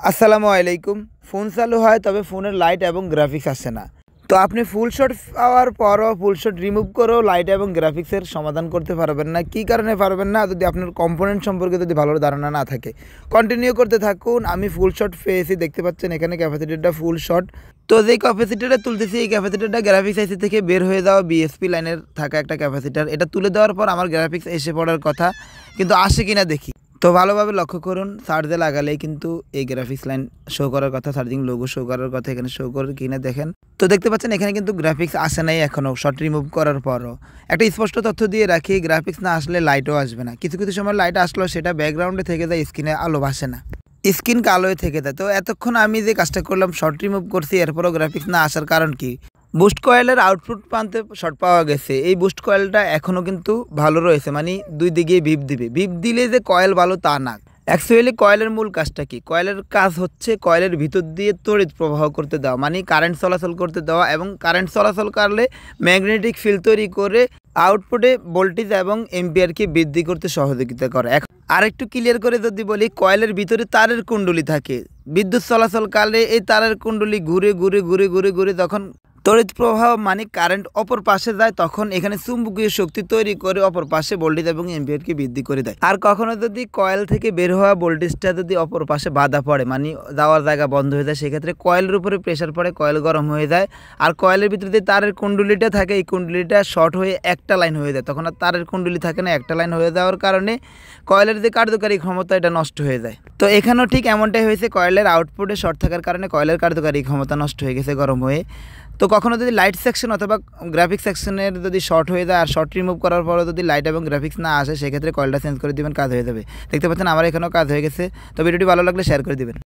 আসসালামু আলাইকুম। ফোন চালু হয় তবে ফোনের লাইট এবং গ্রাফিক্স আসে না। তো আপনি ফুল শট পাওয়ার পরও ফুল শট রিমুভ করেও লাইট এবং গ্রাফিক্সের সমাধান করতে পারবেন না। কী কারণে পারবেন না? যদি আপনার কম্পোনেন্ট সম্পর্কে যদি ভালো ধারণা না থাকে। কন্টিনিউ করতে থাকুন। আমি ফুল শট পেয়েছি, দেখতে পাচ্ছেন এখানে ক্যাপাসিটরটা ফুল শট। তো যেই ক্যাপাসিটরটা তুলতেছি এই ক্যাপাসিটরটা গ্রাফিক্স আইসি থেকে বের হয়ে যাওয়া বিএসপি লাইনের থাকা একটা ক্যাপাসিটর। এটা তুলে দেওয়ার পর আমার গ্রাফিক্স এসে পড়ার কথা, কিন্তু আসে কিনা দেখি। তো ভালোভাবে লক্ষ্য করুন, চার্জে লাগালেই কিন্তু এই গ্রাফিক্স লাইন শো করার কথা, চার্জিং লোগো শো করার কথা, এখানে শো করে কিনা দেখেন। তো দেখতে পাচ্ছেন এখানে কিন্তু গ্রাফিক্স আসে নাই এখনও, শর্ট রিমুভ করার পরও। একটা স্পষ্ট তথ্য দিয়ে রাখি, গ্রাফিক্স না আসলে লাইটও আসবে না। কিছু কিছু সময় লাইট আসলেও সেটা ব্যাকগ্রাউন্ডে থেকে যায়, স্ক্রিনে আলো ভাসে না, স্ক্রিন কালোয় থেকে যায়। তো এতক্ষণ আমি যে কাজটা করলাম, শর্ট রিমুভ করছি, এরপরও গ্রাফিক্স না আসার কারণ কি? বুস্ট কয়েলের আউটপুট প্রান্তে শর্ট পাওয়া গেছে। এই বুস্ট কয়েলটা এখনও কিন্তু ভালো রয়েছে, মানে দুই দিকে ভিপ দিবে। ভিপ দিলে যে কয়েল ভালো তা না। অ্যাকচুয়ালি কয়েলের মূল কাজটা কি? কয়েলের কাজ হচ্ছে কয়েলের ভিতর দিয়ে তড়িৎ প্রবাহ করতে দেওয়া, মানে কারেন্ট চলাচল করতে দেওয়া, এবং কারেন্ট চলাচল করলে ম্যাগনেটিক ফিল্ড তৈরি করে আউটপুটে ভোল্টেজ এবং এম্পিয়ারকে বৃদ্ধি করতে সহযোগিতা করে। আরেকটু ক্লিয়ার করে যদি বলি, কয়েলের ভিতরে তারের কুণ্ডলী থাকে। বিদ্যুৎ চলাচলকালে এই তারের কুণ্ডলী ঘুরে ঘুরে ঘুরে ঘুরে ঘুরে যখন তড়িৎ প্রবাহ মানে কারেন্ট অপর পাশে যায়, তখন এখানে চুম্বকীয় শক্তি তৈরি করে অপর পাশে ভোল্টেজ এবং এম্পিয়ারকে বৃদ্ধি করে দেয়। আর কখনো যদি কয়েল থেকে বের হওয়া ভোল্টেজটা যদি অপর পাশে বাধা পড়ে, মানে যাওয়ার জায়গা বন্ধ হয়ে যায়, সেক্ষেত্রে কয়েলের উপরে প্রেশার পড়ে, কয়েল গরম হয়ে যায়। আর কয়েলের ভিতরে যে তারের কুণ্ডলীটা থাকে, এই কুণ্ডলীটা শর্ট হয়ে একটা লাইন হয়ে যায়। তখন আর তারের কুণ্ডলী থাকে না, একটা লাইন হয়ে যাওয়ার কারণে কয়েলের যে কার্যকারী ক্ষমতা এটা নষ্ট হয়ে যায়। তো এখানেও ঠিক এমনটাই হয়েছে, কয়েলের আউটপুটে শর্ট থাকার কারণে কয়েলের কার্যকারী ক্ষমতা নষ্ট হয়ে গেছে গরম হয়ে। তো কখনো যদি লাইট সেকশন অথবা গ্রাফিক্স সেকশনের যদি শর্ট হয়ে যায় আর শর্ট রিমুভ করার পরও যদি লাইট এবং গ্রাফিক্স না আসে, সেক্ষেত্রে কয়েলটা চেঞ্জ করে দিবেন, কাজ হয়ে যাবে। দেখতে পাচ্ছেন আমার এখানেও কাজ হয়ে গেছে। তো ভিডিওটি ভালো লাগলে শেয়ার করে দিবেন।